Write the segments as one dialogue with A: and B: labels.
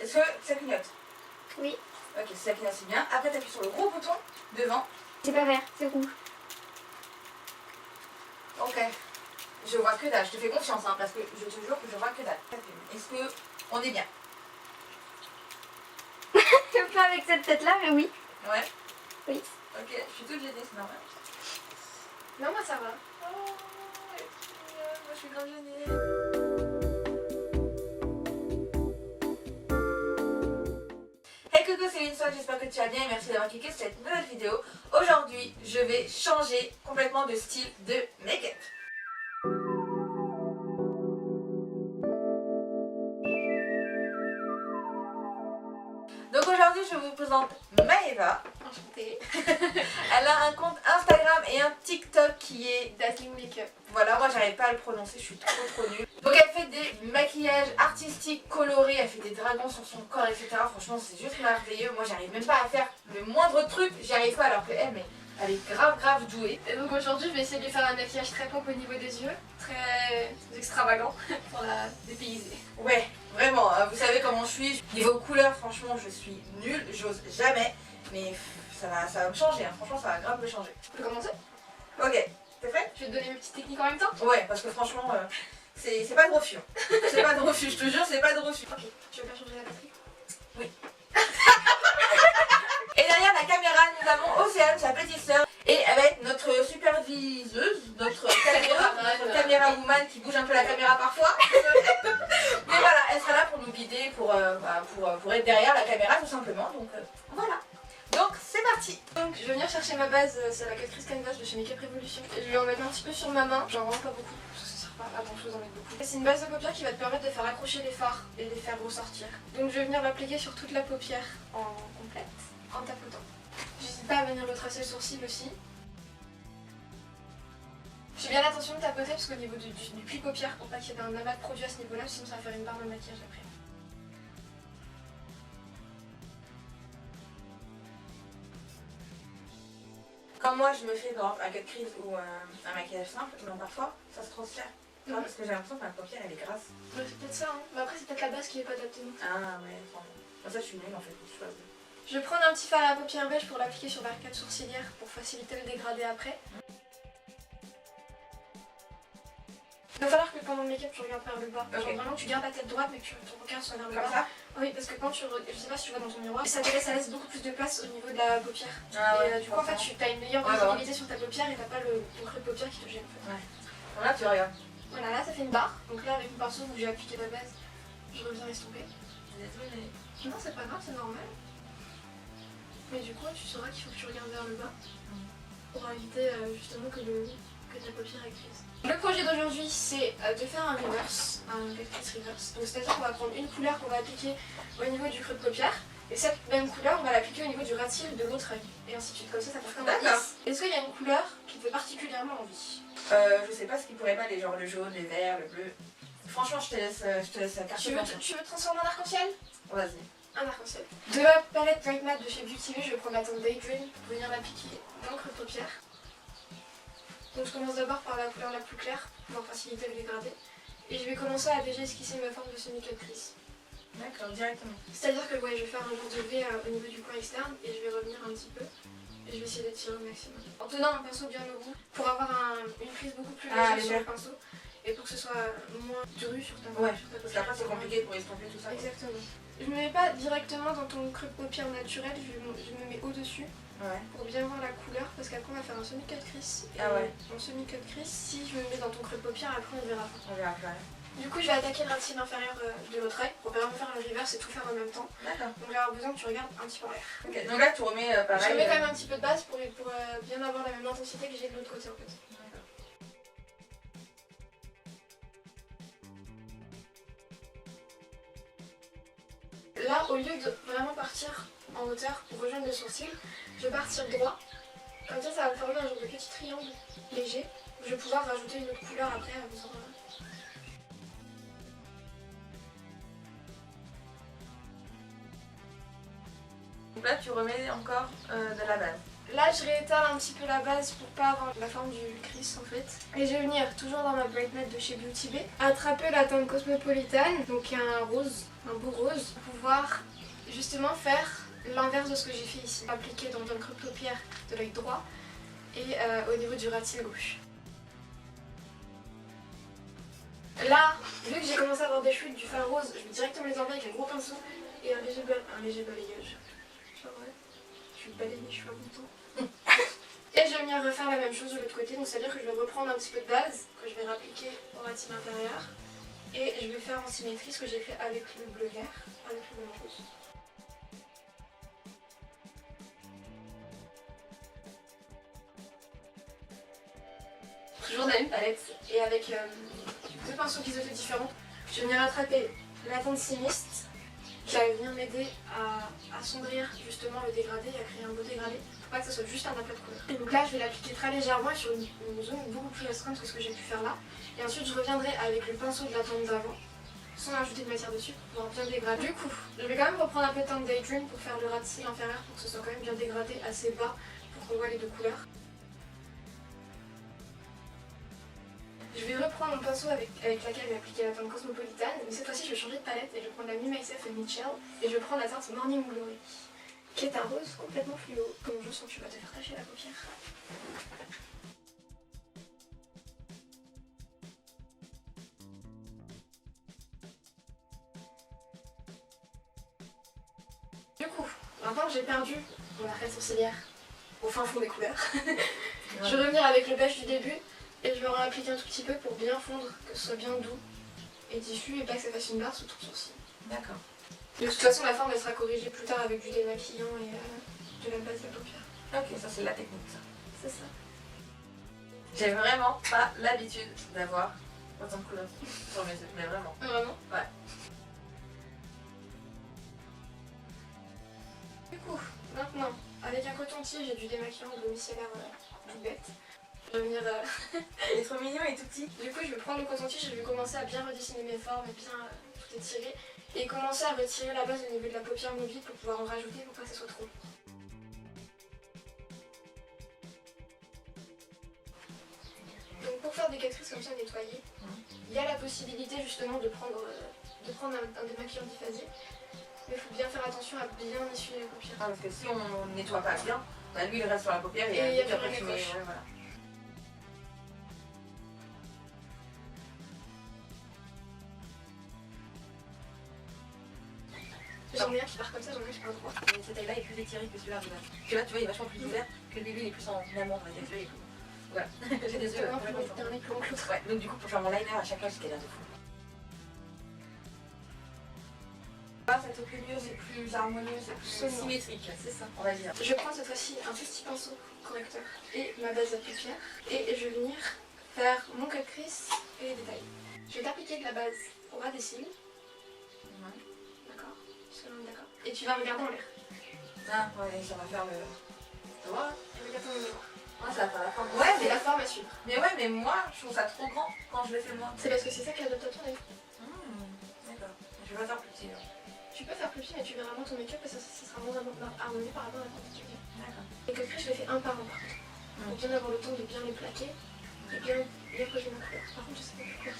A: Est-ce que ça clignote?
B: Oui.
A: Ok, si ça clignote, c'est bien. Après, t'appuies sur le gros bouton devant.
B: C'est pas vert, c'est rouge.
A: Ok. Je vois que dalle. Je te fais confiance, hein, parce que je te jure que je vois que dalle. Est-ce que on est bien?
B: Pas avec cette tête-là, mais oui.
A: Ouais.
B: Oui.
A: Ok, je suis toute gênée, c'est normal.
B: Non, moi ça va.
A: Oh, elle est trop mignonne. Moi, je suis grave gênée. Hey coucou, c'est Lindsay, j'espère que tu vas bien et merci d'avoir cliqué sur cette nouvelle vidéo. Aujourd'hui, je vais changer complètement de style de make-up. Donc aujourd'hui, je vous présente Maeva.
B: Enchantée.
A: Elle a un compte Instagram et un TikTok qui est
B: Dazzling Makeup.
A: Voilà, moi j'arrive pas à le prononcer, je suis trop nulle. Donc elle fait des maquillages artistiques colorés, elle fait des dragons sur son corps, etc. Franchement c'est juste merveilleux. Moi j'arrive même pas à faire le moindre truc, j'y arrive pas alors que elle, mais elle est grave douée.
B: Et donc aujourd'hui je vais essayer de lui faire un maquillage très pop au niveau des yeux, très extravagant pour la dépayser.
A: Ouais, vraiment, vous savez comment je suis. Niveau couleur, franchement je suis nulle, j'ose jamais. Mais ça va me changer, hein. Franchement ça va grave me changer.
B: Tu peux commencer?
A: Ok, t'es prête?
B: Je vais te donner mes petites techniques en même temps.
A: Ouais, parce que franchement, c'est pas de refus. C'est pas de refus, je te jure, c'est pas de refus.
B: Ok, tu veux pas changer la batterie?
A: Oui. Et derrière la caméra, nous avons Océane, sa petite sœur, et elle va être notre superviseuse, notre caméra woman qui bouge un peu la caméra parfois. Mais voilà, elle sera là pour nous guider, pour être derrière la caméra tout simplement. Donc voilà. Donc c'est parti.
B: Donc je vais venir chercher ma base, c'est la Cut Crease Canvas de chez Makeup Revolution. Et je vais en mettre un petit peu sur ma main, j'en vraiment pas beaucoup, parce que ça sert pas à grand chose d'en mettre beaucoup. C'est une base de paupières qui va te permettre de faire accrocher les fards et de les faire ressortir. Donc je vais venir l'appliquer sur toute la paupière en complète, en tapotant. N'hésite pas à venir le tracer le sourcil aussi. Fais bien attention de tapoter parce qu'au niveau du pli paupière, pour pas qu'il y ait un amas de produit à ce niveau-là, sinon ça va faire une barre de maquillage après.
A: Quand moi je me fais par exemple un cut crease ou un maquillage simple, ben, parfois ça se transfère. Parce que j'ai l'impression que ma paupière elle est grasse.
B: Ouais, c'est peut-être ça, hein. Mais après c'est peut-être la base qui est pas adaptée.
A: Ah ouais, enfin, ça je suis nulle en fait, je choisis.
B: Je vais prendre un petit fard à paupières beige pour l'appliquer sur l'arcade sourcilière pour faciliter le dégradé après. Il va falloir que pendant le make-up tu regardes vers le bas.
A: Okay.
B: Genre vraiment tu gardes la tête droite mais que ton regard soit vers le bas.
A: Comme ça?
B: Oui, parce que quand tu je sais pas si tu vois dans ton miroir, ça laisse beaucoup plus de place au niveau de la paupière.
A: Ah ouais,
B: et du coup en fait tu as une meilleure visibilité sur ta paupière et t'as pas ton creux de paupière qui te gêne en fait.
A: Ouais. Bon, là tu regardes.
B: Voilà, là ça fait une barre. Donc là avec mon pinceau où j'ai appliqué la base, je reviens estomper. Non c'est pas grave, c'est normal. Mais du coup tu sauras qu'il faut que tu regardes vers le bas pour éviter justement que ta paupière est grise. Le projet d'aujourd'hui c'est de faire un reverse, un cut crease reverse. Donc c'est-à-dire qu'on va prendre une couleur qu'on va appliquer au niveau du creux de paupière et cette même couleur on va l'appliquer au niveau du ras de cils de l'autre œil. Et ainsi de suite, comme ça ça fait comme un X. Est-ce qu'il y a une couleur qui te fait particulièrement envie?
A: Je sais pas ce qui pourrait m'aller, genre le jaune, le vert, le bleu. Franchement je te laisse la carte.
B: Tu veux transformer en arc-en-ciel?
A: Vas-y.
B: Un arc-en-ciel. De la palette Bright Matte de chez Beauty Bay, je vais prendre ma teinte Daydream pour venir l'appliquer dans le creux de paupière. Donc je commence d'abord par la couleur la plus claire pour faciliter le dégradé. Et je vais commencer à déjà esquisser ma forme de semi-cut crease.
A: D'accord, directement.
B: C'est-à-dire que ouais, je vais faire un genre de V au niveau du coin externe et je vais revenir un petit peu. Et je vais essayer d'étirer au maximum. En tenant un pinceau bien au bout pour avoir une prise beaucoup plus légère sur le pinceau. Et pour que ce soit moins dru sur ta
A: paupière. Ouais, parce qu'après c'est compliqué pour estomper tout ça.
B: Exactement. Je me mets pas directement dans ton creux de paupière naturel, je me mets au-dessus. Ouais. Pour bien voir la couleur parce qu'après on va faire un semi-cut crease. Et en semi-cut crease, si je me mets dans ton creux de paupière, après on verra. On verra après. Du coup je vais attaquer le ras de cils inférieur de l'autre œil pour vraiment faire un reverse et tout faire en même temps. D'accord. Donc j'ai besoin que tu regardes un petit peu en l'air.
A: Ok, donc là tu remets pareil.
B: Je remets quand même un petit peu de base pour bien avoir la même intensité que j'ai de l'autre côté en fait. Là, au lieu de vraiment partir en hauteur pour rejoindre le sourcil, je vais partir droit. Comme ça, ça va me former un genre de petit triangle léger. Je vais pouvoir rajouter une autre couleur après à besoin. Donc là, tu remets encore de la base. Là, je réétale un petit peu la base pour pas avoir la forme du Chris en fait. Et je vais venir, toujours dans ma Brightnet de chez Beauty Bay, attraper la teinte Cosmopolitan, donc un rose, un beau rose, pour pouvoir justement faire l'inverse de ce que j'ai fait ici. Appliquer dans le creux de paupière de l'œil droit et au niveau du ras de cils gauche. Là, vu que j'ai commencé à avoir des chutes du fard rose, je vais directement les enlever avec un gros pinceau et un léger balayage. Genre ouais, je vais balayer les cheveux en même temps. Et je vais venir refaire la même chose de l'autre côté, donc c'est à dire que je vais reprendre un petit peu de base que je vais réappliquer au ras de cils intérieur et je vais faire en symétrie ce que j'ai fait avec le bleu vert, avec le même rose. Toujours dans la même palette et avec deux pinceaux qui étaient différents, je vais venir attraper la teinte Simiste qui va venir m'aider à assombrir justement le dégradé et à créer un beau dégradé pour pas que ça soit juste un aplat de couleur. Et donc là je vais l'appliquer très légèrement et sur une zone beaucoup plus restreinte que ce que j'ai pu faire là. Et ensuite je reviendrai avec le pinceau de la teinte d'avant sans ajouter de matière dessus pour pouvoir bien dégrader. Du coup, je vais quand même reprendre un peu de teinte Daydream pour faire le ras de cils inférieur pour que ce soit quand même bien dégradé assez bas pour qu'on voit les deux couleurs. Je vais reprendre mon pinceau avec laquelle je vais appliquer la teinte Cosmopolitan, mais cette fois-ci je vais changer de palette et je vais prendre la Me Myself et Mitchell et je vais prendre la teinte Morning Glory, qui est un rose complètement fluo. Comme je sens que tu vas te faire tacher la paupière. Du coup, maintenant que j'ai perdu mon arcade sourcilière au fin fond des couleurs, je vais revenir avec le beige du début. Et je vais en réappliquer un tout petit peu pour bien fondre, que ce soit bien doux et diffus et pas que ça fasse une barre sous tout le sourcil.
A: D'accord.
B: De toute façon, la forme elle sera corrigée plus tard avec du démaquillant et de la base de la paupière.
A: Ok, ça c'est la technique ça.
B: C'est ça.
A: J'ai vraiment pas l'habitude d'avoir autant de couleurs sur mes yeux, mais vraiment.
B: Vraiment?
A: Ouais.
B: Du coup, maintenant, avec un coton-tige et du démaquillant domiciliaire tout bête, je vais venir...
A: Il est trop mignon et tout petit.
B: Du coup, je vais prendre le coton-tige et je vais commencer à bien redessiner mes formes et bien tout étirer. Et commencer à retirer la base au niveau de la paupière mobile pour pouvoir en rajouter pour pas que ça soit trop. Donc pour faire des catrices comme ça nettoyées, il y a la possibilité justement de prendre un démaquillant diphasique. Mais il faut bien faire attention à bien essuyer la paupière.
A: Ah, parce que si on nettoie pas bien, bah, lui il reste sur la paupière
B: Et il y a
A: après
B: plus
A: tu
B: rien
A: mets...
B: gauche.
A: Ouais, voilà.
B: J'en ai un qui part comme ça, j'en ai un qui part droit.
A: Et cette taille-là est plus étirée que celui-là. Parce que là, tu vois, il est vachement plus ouvert que lui, il est plus en amande, on va dire. Celui-là, il est plus... Voilà. J'ai des yeux.
B: Il y en a un plus long que l'autre.
A: Ouais, donc du coup, pour faire mon liner à chaque fois, j'étais là de fou. Là, ça te plaît mieux, c'est plus harmonieux, c'est plus
B: Absolument.
A: symétrique, c'est ça, on va dire.
B: Je vais prendre cette fois-ci un petit pinceau correcteur et ma base à paupières. Et je vais venir faire mon cut crease et les détails. Je vais t'appliquer de la base au ras des cils. D'accord? Jusque-là, on est d'accord. Et tu vas regarder en l'air.
A: Ah, ouais, ça va faire le... Tu vois?
B: Et regarde ton numéro.
A: Ouais, ça va faire la forme. Ouais,
B: C'est la forme à suivre.
A: mais ouais, mais moi, je trouve ça trop grand quand je le fais moi.
B: C'est parce que c'est ça qui adapte à ton œil.
A: D'accord. Je vais pas faire plus petit, là.
B: Tu peux faire plus petit, mais tu verras moins ton make-up et ça sera moins harmonieux par rapport à la quantité.
A: D'accord.
B: Et cut crease, je le fais un par un par contre. Pour bien avoir le temps de bien les plaquer et bien corriger ma couleur. Par contre, je sais pas pourquoi.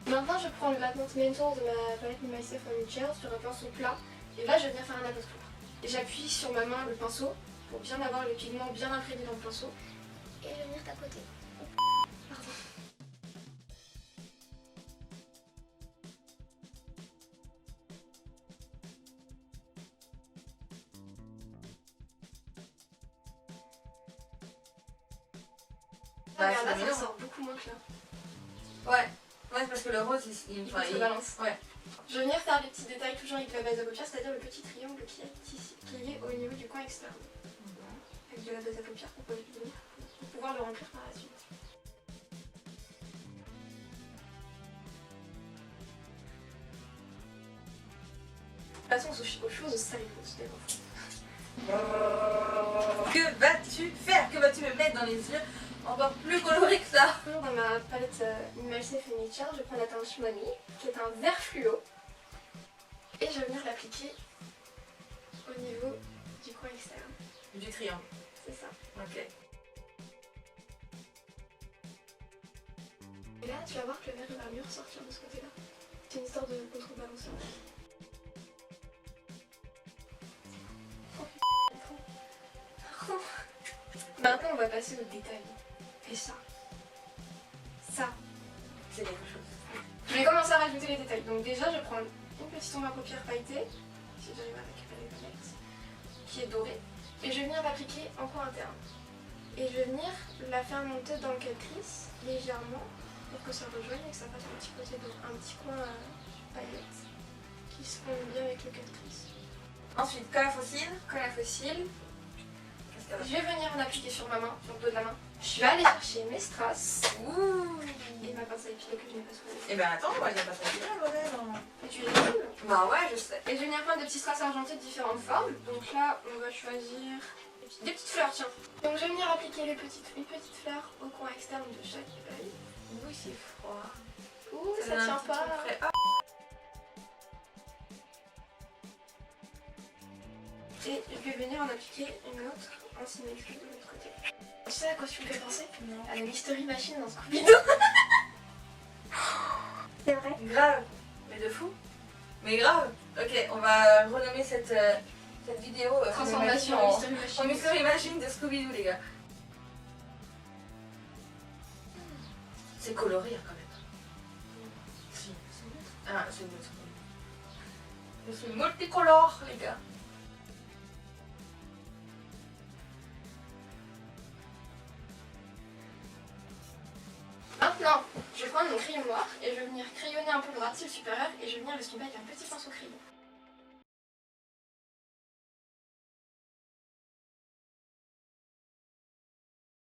B: Maintenant, je prends la teinte Mentor de ma palette Me Myself and Mitchell sur un pinceau plat. Et là, je vais venir faire un aplat de couleur. Et j'appuie sur ma main le pinceau pour bien avoir le pigment bien imprégné dans le pinceau. Et je vais venir tapoter. Pardon.
A: Bah,
B: Regarde, là,
A: c'est
B: ça
A: mignon.
B: sort beaucoup moins que là.
A: Ouais. Ouais, c'est parce que le rose,
B: Il contrebalance.
A: Ouais.
B: Je vais venir faire les petits détails toujours avec la base à paupières, c'est-à-dire le petit triangle qui est ici, qui est au niveau du coin externe. Avec de la base à paupières pour pouvoir le remplir par la suite. Passons aux choses salieuses des enfants.
A: Que vas-tu faire? Que vas-tu me mettre dans les yeux encore plus coloré que ça.
B: Toujours dans ma palette Minimal Safe Nature, je prends la teinte Shimami, qui est un vert fluo. Et je vais venir l'appliquer au niveau du coin externe.
A: Du triangle.
B: C'est ça.
A: Ok.
B: Et là, tu vas voir que le vert il va mieux ressortir de ce côté-là. C'est une histoire de contrebalanceur. Maintenant, on va passer au détail. Et ça. Ça.
A: C'est quelque chose.
B: Je vais commencer à rajouter les détails. Donc déjà, je vais prendre une petite ombre à paupières pailletée, si j'arrive à récupérer le palette, qui est dorée. Et je vais venir l'appliquer en coin interne. Et je vais venir la faire monter dans le caltrice, légèrement, pour que ça rejoigne et que ça fasse un petit côté d'eau, un petit coin paillette, qui se fonde bien avec le caltrice.
A: Ensuite, colle à fossile.
B: Colle à fossile.
A: Qu'est-ce que
B: Je vais venir en appliquer sur ma main, sur le dos de la main. Je vais aller chercher mes strass.
A: Ouh.
B: Et ma pince à épiler que je n'ai pas souvent.
A: Eh ben attends, moi j'ai pas ça bien, bordel.
B: Et tu les roules.
A: Bah ouais, je sais.
B: Et je vais venir prendre des petits strass argentés de différentes formes. Donc là, on va choisir des petites fleurs, tiens. Donc je vais venir appliquer une petite fleur au coin externe de chaque œil.
A: Oui, c'est froid.
B: Ouh, ça
A: donne un
B: tient
A: petit
B: pas.
A: truc frais. Ah.
B: Et je vais venir en appliquer une autre en symétrie de l'autre côté. Tu sais à quoi tu me fais penser?
A: Non.
B: À la Mystery Machine dans Scooby-Doo. C'est vrai.
A: Grave. Mais de fou. Mais grave. Ok, on va renommer cette vidéo
B: Transformation
A: en
B: Mystery Machine.
A: Mystery Machine de Scooby-Doo, les gars. C'est coloré hein, quand même. Si. Ah, c'est une autre. Je suis multicolore, les gars.
B: Maintenant, je vais prendre mon crayon noir et je vais venir crayonner un peu le ras de cils supérieur et je vais venir l'estomper avec un petit pinceau crayon.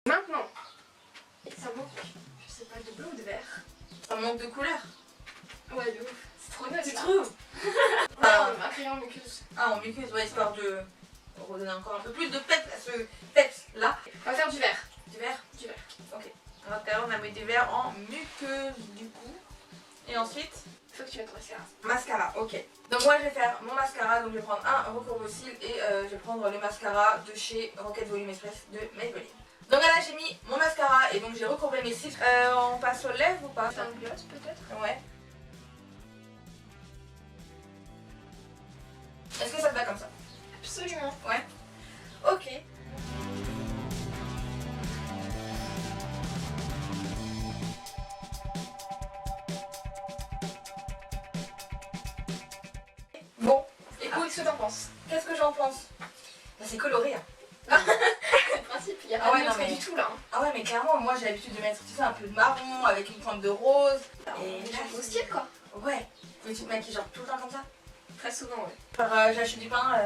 B: Maintenant, ça manque, je sais pas, de bleu ou de vert.
A: Ça manque de couleur.
B: Ouais, de ouf. C'est trop neutre
A: Tu
B: là.
A: trouves?
B: Ah, un crayon muqueuse.
A: Ah, en muqueuse, ouais, histoire de redonner encore un peu plus de peps à ce peps là.
B: On va faire du vert.
A: Du vert.
B: Du vert.
A: Ok. Alors tout à l'heure on a mis du vert en muqueuse du coup. Et ensuite,
B: Faut que tu mettes ton mascara.
A: mascara, ok. Donc moi je vais faire mon mascara, donc je vais prendre un recourbe aux cils et je vais prendre le mascara de chez Rocket Volume Express de Maybelline. Donc là j'ai mis mon mascara et donc j'ai recourbé mes cils. On passe aux lèvres ou pas?
B: C'est un gloss peut-être?
A: Ouais. Est-ce que ça te va comme ça?
B: Absolument.
A: Ouais. Ok. Bon,
B: Écoute,
A: écoute,
B: ce que t'en penses?
A: qu'est-ce que j'en pense? Bah, c'est coloré. Hein.
B: C'est le principe, il y a
A: Ah
B: pas
A: ouais,
B: de
A: non,
B: neutre
A: mais-
B: du tout là.
A: Ah ouais, mais clairement, moi j'ai l'habitude de mettre tu sais, un peu de marron avec une pointe de rose.
B: Et
A: là,
B: tu au style quoi.
A: Ouais. Mais tu te maquilles genre tout le temps comme ça?
B: Très souvent, ouais.
A: Genre j'achète du pain.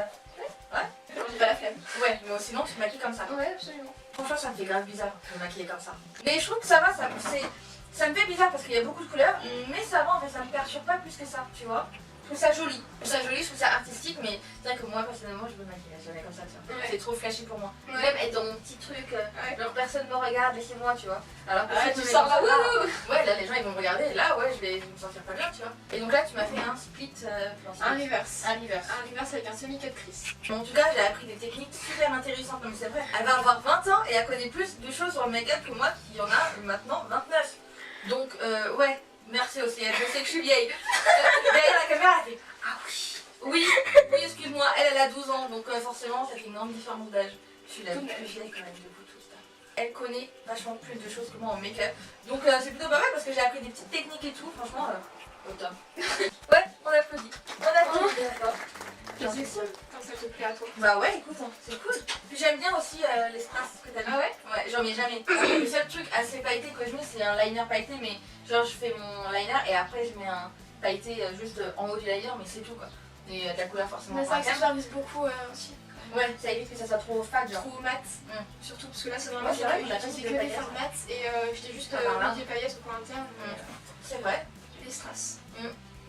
B: J'ai pas la flemme.
A: Ouais, mais sinon tu te maquilles comme ça.
B: Ouais, absolument.
A: Franchement, ça me fait grave bizarre de me maquiller comme ça. Mais je trouve que ça va, ça me fait bizarre parce qu'il y a beaucoup de couleurs, mais ça va en fait, ça me perturbe pas plus que ça, tu vois. Je trouve ça joli. Je trouve ça joli, je trouve ça artistique, mais c'est vrai que moi personnellement, je veux me maquiller jamais comme ça, tu vois.
B: Ouais.
A: C'est trop flashy pour moi.
B: Ouais.
A: Même être dans mon petit truc,
B: Ouais.
A: genre personne me regarde, laissez-moi, tu vois. Alors que
B: Ah,
A: si
B: tu
A: je me mets
B: sors
A: comme
B: là,
A: ça, ouais, là les gens ils vont me regarder, et là ouais, je vais me sentir pas bien, tu vois. Et donc là, tu m'as fait un split,
B: Un reverse.
A: un reverse.
B: Un reverse avec un semi-cut crease.
A: En tout cas, j'ai appris des techniques super intéressantes, mais c'est vrai. Elle va avoir 20 ans et elle connaît plus de choses sur le make-up que moi qui en a maintenant 29. Donc, ouais, merci aussi. Elle je sais que je suis vieille. Derrière la caméra, elle fait ah oui, oui, oui, excuse-moi. Elle a 12 ans, donc forcément, ça fait une grande différence d'âge. Je suis la plus vieille quand même de vous tous. Elle connaît vachement plus de choses que moi en make-up. Donc, c'est plutôt pas mal parce que j'ai appris des petites techniques et tout. Franchement, au top. Ouais, on applaudit. On applaudit, d'accord.
B: C'est cool quand ça te plaît à toi.
A: Bah ouais, écoute, hein, c'est cool. Puis j'aime bien aussi les strass que t'as mis.
B: Ah ouais?
A: Ouais, j'en mets jamais. Le seul truc assez pailleté que je mets, c'est un liner pailleté, mais genre je fais mon liner et après je mets un pailleté juste en haut du liner, mais c'est tout quoi. Et de la couleur forcément
B: Mais ça
A: pas
B: accessoirise beaucoup aussi.
A: Ouais, ça évite que ça soit trop fade, genre.
B: Trop mat. Surtout parce que là c'est vraiment
A: Ouais, c'est vrai,
B: j'ai
A: on a pas mis
B: utilisé
A: de
B: que des
A: paillettes.
B: fards mat et j'étais juste
A: Ah, par là.
B: mis des paillettes au coin interne.
A: C'est vrai.
B: Les strass.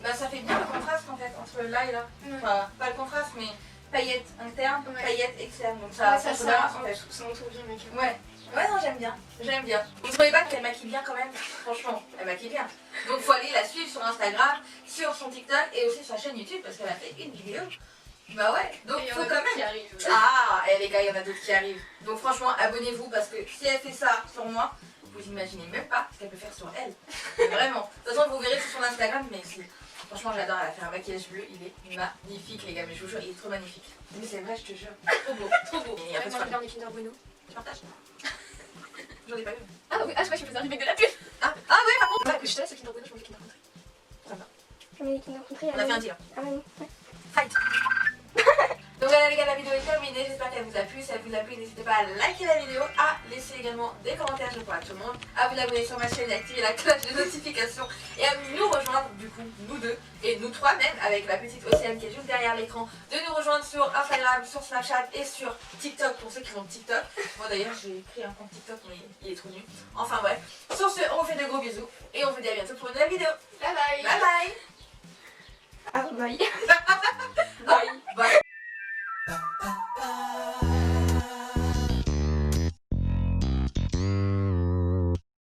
A: Bah ça fait bien le contraste en fait, entre là et là.
B: Ouais.
A: Enfin, pas le contraste, mais paillettes internes,
B: Ouais.
A: paillettes externes. Donc
B: Ça,
A: ça
B: ça,
A: se balance en fait.
B: ça entoure bien le make-up.
A: Ouais, Ouais, non, j'aime bien. J'aime bien. Vous trouvez pas qu'elle maquille bien quand même? Franchement, elle maquille bien. Donc faut aller la suivre sur Instagram, sur son TikTok et aussi sur sa chaîne YouTube parce qu'elle a fait une vidéo. Bah ouais, donc
B: Et
A: faut
B: on a
A: quand
B: d'autres qui
A: même.
B: arrivent.
A: Ah, et les gars, il y en a d'autres qui arrivent. Donc franchement, abonnez-vous parce que si elle fait ça sur moi, vous imaginez même pas ce qu'elle peut faire sur elle. Vraiment. De toute façon, vous verrez sur son Instagram, mais si. Franchement, j'adore. Elle a fait un maquillage bleu, il est magnifique, les gars. Mais je vous jure, il est trop magnifique. Mais c'est vrai, je te jure. Trop beau, trop beau. Il y a pas de
B: Moi,
A: problème.
B: j'adore les Kinder Bueno.
A: Tu partages? J'en ai pas eu.
B: Ah oui, je crois que je faisais un remake de la pub.
A: Ah ouais, par contre.
B: Ouais, que je te laisse le Kinder Bueno, je m'en fais Kinder Country.
C: Je mets les Kinder Country.
A: On a fait un deal.
C: Ah ouais.
A: Fight. Donc voilà les gars, la vidéo est terminée, j'espère qu'elle vous a plu. Si elle vous a plu, n'hésitez pas à liker la vidéo, à laisser également des commentaires, je crois à tout le monde, à vous abonner sur ma chaîne et activer la cloche de notification et à nous rejoindre du coup, nous deux et nous trois même, avec la petite Océane qui est juste derrière l'écran, de nous rejoindre sur Instagram, sur Snapchat et sur TikTok pour ceux qui ont TikTok. Moi d'ailleurs j'ai pris un compte TikTok mais il est trop nul. Enfin bref, sur ce, on vous fait de gros bisous et on vous dit à bientôt pour une nouvelle vidéo.
B: Bye bye.
A: Bye bye.
C: Ah bye.
A: Bye. Bye.